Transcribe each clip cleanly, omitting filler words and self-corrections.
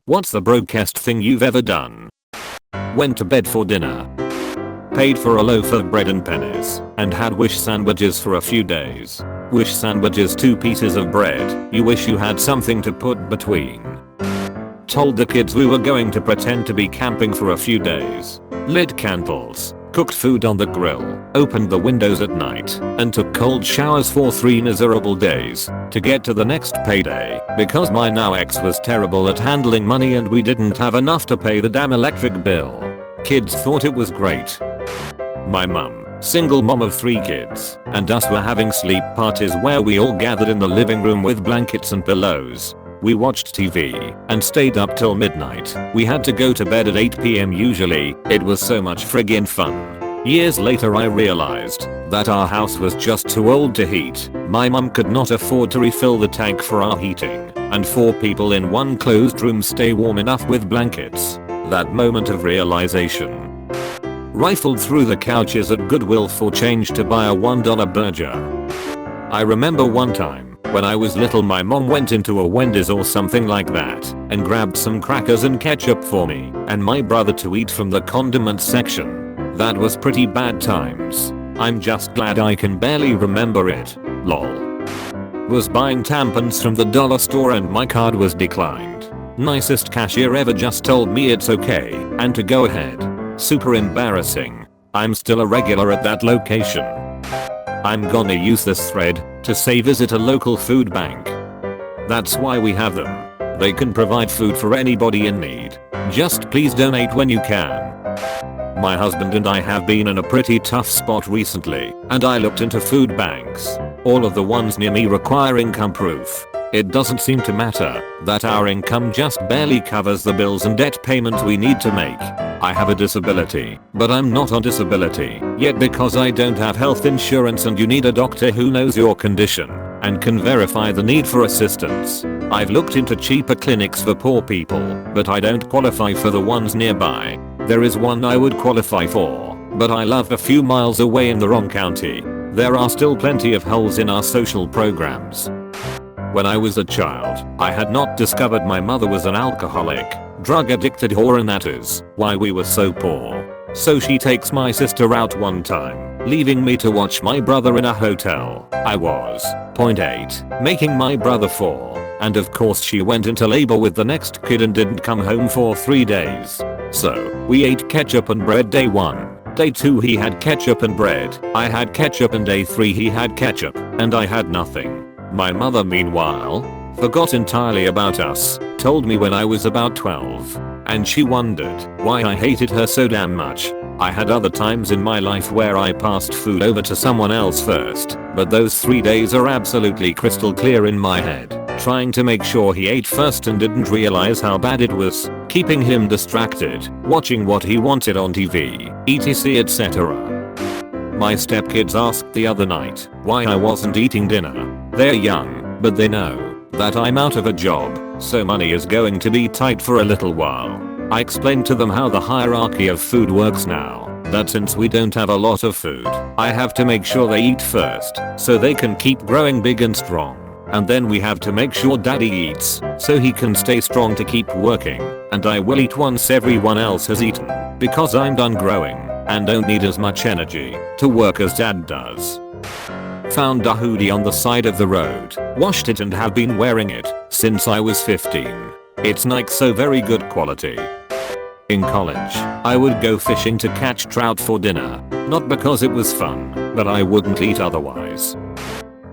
What's the brokest thing you've ever done? Went to bed for dinner. Paid for a loaf of bread and pennies, and had wish sandwiches for a few days. Wish sandwiches, 2 pieces of bread, you wish you had something to put between. Told the kids we were going to pretend to be camping for a few days. Lit candles, cooked food on the grill, opened the windows at night, and took cold showers for 3 miserable days to get to the next payday because my now ex was terrible at handling money and we didn't have enough to pay the damn electric bill. Kids thought it was great. My mum, single mom of 3 kids, and us were having sleep parties where we all gathered in the living room with blankets and pillows. We watched TV and stayed up till midnight. We had to go to bed at 8 PM usually. It was so much friggin' fun. Years later I realized that our house was just too old to heat. My mum could not afford to refill the tank for our heating, and 4 people in one closed room stay warm enough with blankets. That moment of realization. Rifled through the couches at Goodwill for change to buy a $1 burger. I remember one time when I was little my mom went into a Wendy's or something like that and grabbed some crackers and ketchup for me and my brother to eat from the condiments section. That was pretty bad times. I'm just glad I can barely remember it. Lol. Was buying tampons from the dollar store and my card was declined. Nicest cashier ever just told me it's okay and to go ahead. Super embarrassing. I'm still a regular at that location. I'm gonna use this thread to say visit a local food bank. That's why we have them. They can provide food for anybody in need. Just please donate when you can. My husband and I have been in a pretty tough spot recently, and I looked into food banks. All of the ones near me require income proof. It doesn't seem to matter that our income just barely covers the bills and debt payments we need to make. I have a disability, but I'm not on disability yet because I don't have health insurance and you need a doctor who knows your condition and can verify the need for assistance. I've looked into cheaper clinics for poor people, but I don't qualify for the ones nearby. There is one I would qualify for, but I live a few miles away in the wrong county. There are still plenty of holes in our social programs. When I was a child, I had not discovered my mother was an alcoholic, drug addicted whore, and that is why we were so poor. So she takes my sister out one time, leaving me to watch my brother in a hotel. I was 0.8, making my brother 4, and of course she went into labor with the next kid and didn't come home for 3 days. So we ate ketchup and bread day 1. Day 2 he had ketchup and bread, I had ketchup, and day 3 he had ketchup, and I had nothing. My mother meanwhile forgot entirely about us, told me when I was about 12, and she wondered why I hated her so damn much. I had other times in my life where I passed food over to someone else first, but those 3 days are absolutely crystal clear in my head, trying to make sure he ate first and didn't realize how bad it was, keeping him distracted, watching what he wanted on TV, etc etc. My stepkids asked the other night why I wasn't eating dinner. They're young, but they know that I'm out of a job, so money is going to be tight for a little while. I explained to them how the hierarchy of food works now, that since we don't have a lot of food, I have to make sure they eat first, so they can keep growing big and strong. And then we have to make sure daddy eats, so he can stay strong to keep working, and I will eat once everyone else has eaten, because I'm done growing, and don't need as much energy to work as dad does. Found a hoodie on the side of the road, washed it and have been wearing it since I was 15. It's Nike, so very good quality. In college, I would go fishing to catch trout for dinner, not because it was fun, but I wouldn't eat otherwise.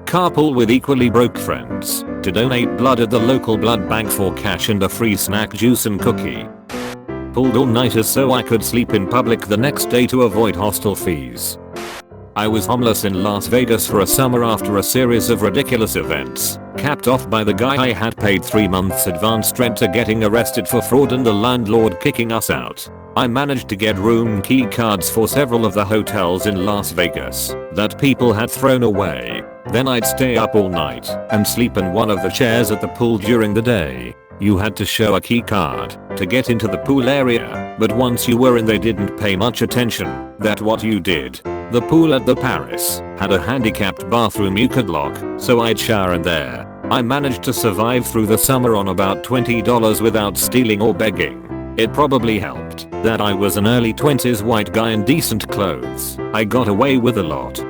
Carpool with equally broke friends to donate blood at the local blood bank for cash and a free snack, juice and cookie. Pulled all-nighters so I could sleep in public the next day to avoid hostel fees. I was homeless in Las Vegas for a summer after a series of ridiculous events, capped off by the guy I had paid 3 months advance rent to getting arrested for fraud and the landlord kicking us out. I managed to get room key cards for several of the hotels in Las Vegas that people had thrown away. Then I'd stay up all night and sleep in one of the chairs at the pool during the day. You had to show a key card to get into the pool area, but once you were in they didn't pay much attention. That's what you did. The pool at the Paris had a handicapped bathroom you could lock, so I'd shower in there. I managed to survive through the summer on about $20 without stealing or begging. It probably helped that I was an early 20s white guy in decent clothes. I got away with a lot.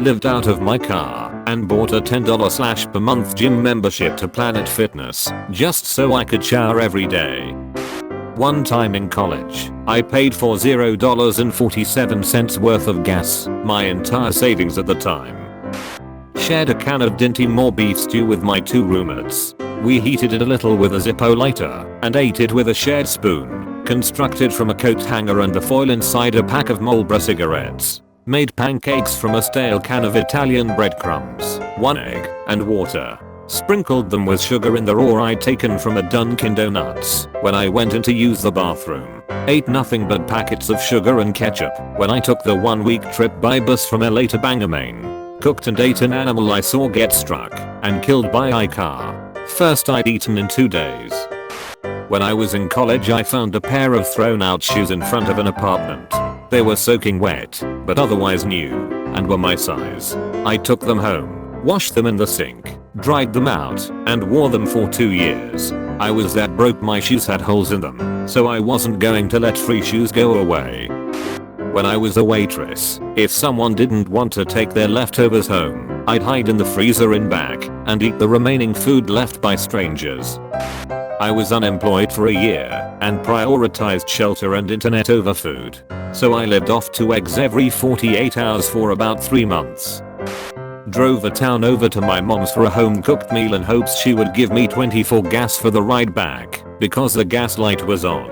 Lived out of my car and bought a $10 per month gym membership to Planet Fitness just so I could shower every day. One time in college, I paid for $0.47 worth of gas, my entire savings at the time. Shared a can of Dinty Moore beef stew with my 2 roommates. We heated it a little with a Zippo lighter and ate it with a shared spoon, constructed from a coat hanger and the foil inside a pack of Marlboro cigarettes. Made pancakes from a stale can of Italian breadcrumbs, 1 egg, and water. Sprinkled them with sugar in the raw I'd taken from a Dunkin' Donuts when I went in to use the bathroom. Ate nothing but packets of sugar and ketchup when I took the 1-week trip by bus from LA to Bangor, Maine. Cooked and ate an animal I saw get struck and killed by a car. First I'd eaten in 2 days. When I was in college I found a pair of thrown out shoes in front of an apartment. They were soaking wet, but otherwise new, and were my size. I took them home, washed them in the sink, dried them out, and wore them for 2 years. I was that broke my shoes had holes in them, so I wasn't going to let free shoes go away. When I was a waitress, if someone didn't want to take their leftovers home, I'd hide in the freezer in back and eat the remaining food left by strangers. I was unemployed for a year and prioritized shelter and internet over food. So I lived off 2 eggs every 48 hours for about 3 months. Drove a town over to my mom's for a home cooked meal in hopes she would give me 24 gas for the ride back because the gas light was on.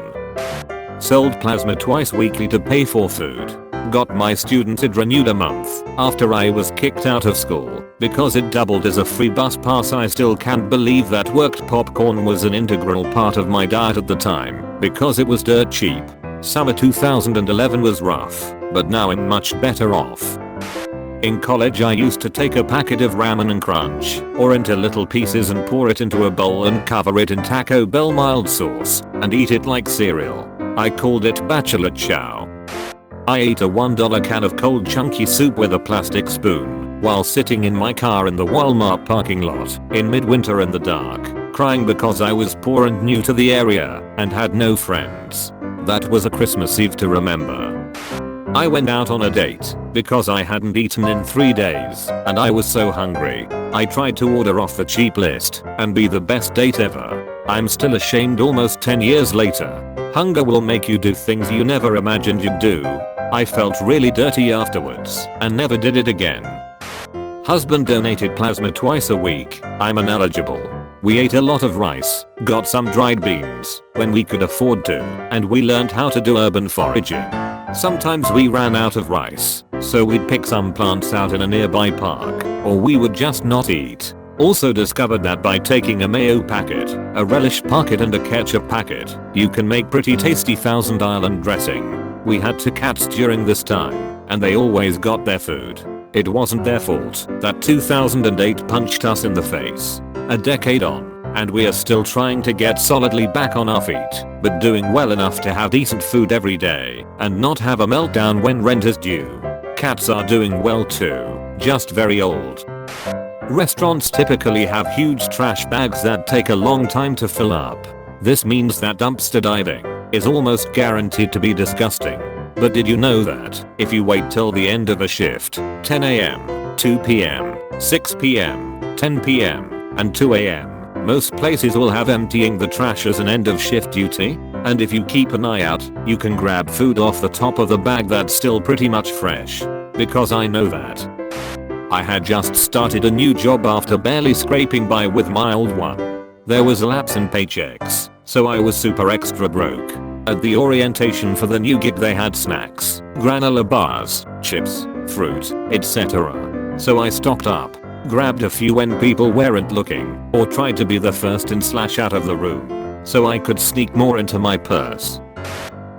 Sold plasma twice weekly to pay for food. Got my student ID renewed a month after I was kicked out of school because it doubled as a free bus pass. I still can't believe that worked popcorn was an integral part of my diet at the time because it was dirt cheap. Summer 2011 was rough, but now I'm much better off. In college I used to take a packet of ramen and crunch or into little pieces and pour it into a bowl and cover it in Taco Bell mild sauce and eat it like cereal. I called it bachelor chow. I ate a $1 can of cold chunky soup with a plastic spoon while sitting in my car in the Walmart parking lot in midwinter in the dark, crying because I was poor and new to the area and had no friends. That was a Christmas Eve to remember. I went out on a date because I hadn't eaten in 3 days and I was so hungry. I tried to order off the cheap list and be the best date ever. I'm still ashamed almost 10 years later. Hunger will make you do things you never imagined you'd do. I felt really dirty afterwards and never did it again. Husband donated plasma twice a week. I'm ineligible. We ate a lot of rice, got some dried beans when we could afford to, and we learned how to do urban foraging. Sometimes we ran out of rice, so we'd pick some plants out in a nearby park, or we would just not eat. Also discovered that by taking a mayo packet, a relish packet and a ketchup packet, you can make pretty tasty Thousand Island dressing. We had 2 cats during this time, and they always got their food. It wasn't their fault that 2008 punched us in the face. A decade on, and we are still trying to get solidly back on our feet, but doing well enough to have decent food every day and not have a meltdown when rent is due. Cats are doing well too, just very old. Restaurants typically have huge trash bags that take a long time to fill up. This means that dumpster diving is almost guaranteed to be disgusting. But did you know that if you wait till the end of a shift, 10 AM, 2 PM, 6 PM, 10 PM, and 2 AM, most places will have emptying the trash as an end of shift duty? And if you keep an eye out, you can grab food off the top of the bag that's still pretty much fresh. Because I know that. I had just started a new job after barely scraping by with my old one. There was a lapse in paychecks, so I was super extra broke. At the orientation for the new gig they had snacks, granola bars, chips, fruit, etc. So I stocked up, grabbed a few when people weren't looking, or tried to be the first in / out of the room, so I could sneak more into my purse.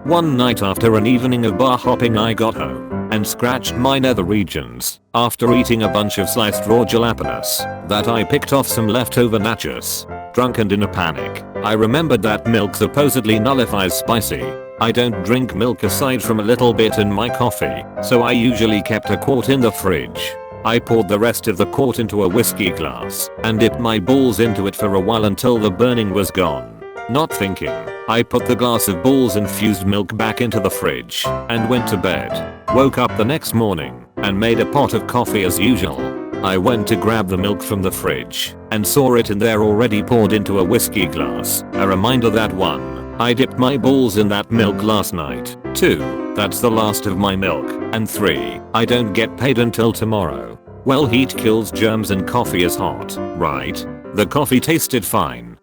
One night after an evening of bar hopping I got home and scratched my nether regions after eating a bunch of sliced raw jalapenos that I picked off some leftover nachos. Drunk and in a panic, I remembered that milk supposedly nullifies spicy. I don't drink milk aside from a little bit in my coffee, so I usually kept a quart in the fridge. I poured the rest of the quart into a whiskey glass and dipped my balls into it for a while until the burning was gone. Not thinking, I put the glass of balls infused milk back into the fridge and went to bed. Woke up the next morning and made a pot of coffee as usual. I went to grab the milk from the fridge and saw it in there already poured into a whiskey glass. A reminder that 1. I dipped my balls in that milk last night. 2. That's the last of my milk. And 3. I don't get paid until tomorrow. Well, heat kills germs and coffee is hot, right? The coffee tasted fine.